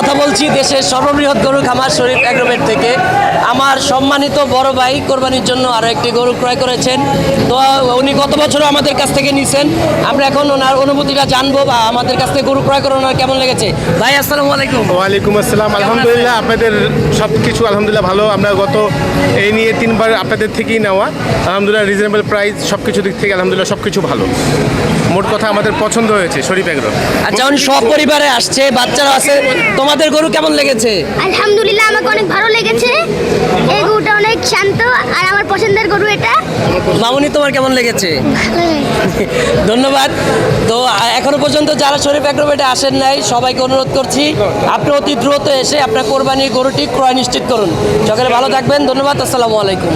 কথা বলছি দেশের সর্ববৃহৎ গরু খামার শরীফ এগ্রোভেট থেকে। আমার সম্মানিত বড় ভাই কোরবানির জন্য আরও একটি গরু ক্রয় করেছেন। তো উনি গত বছরও আমাদের কাছ থেকে নিছেন। আমরা এখন ওনার অনুভূতিটা জানবো বা আমাদের কাছ থেকে গরু ক্রয় করে ওনার কেমন লেগেছে। ভাই আসসালামু আলাইকুম। ওয়ালাইকুম আসসালাম। আলহামদুলিল্লাহ, আপনাদের সব কিছু আলহামদুলিল্লাহ ভালো। আমরা গত এই নিয়ে 3বার আপনাদের থেকেই নেওয়া। আলহামদুলিল্লাহ রিজনেবল প্রাইস, সব কিছু দিক থেকে আলহামদুলিল্লাহ সব কিছু ভালো। মোট কথা আমাদের পছন্দ হয়েছে শরীফ এগ্রো। আচ্ছা, উনি সপরিবারে আসছে, বাচ্চারা আছে। তোমাদের গরু কেমন লেগেছে? আলহামদুলিল্লাহ আমাকে অনেক ভালো লেগেছে। এই গরুটা অনেক শান্ত আর আমার পছন্দের গরু এটা। মামুনি, তোমার কেমন লেগেছে? ধন্যবাদ। তো এখনো পর্যন্ত যারা শরীফ এগ্রোভেটে আসেন নাই, সবাইকে অনুরোধ করছি আপনি অতি দ্রুত এসে আপনার কোরবানির গরুটি ক্রয় নিশ্চিত করুন। সকালে ভালো থাকবেন। ধন্যবাদ। আসসালামু আলাইকুম।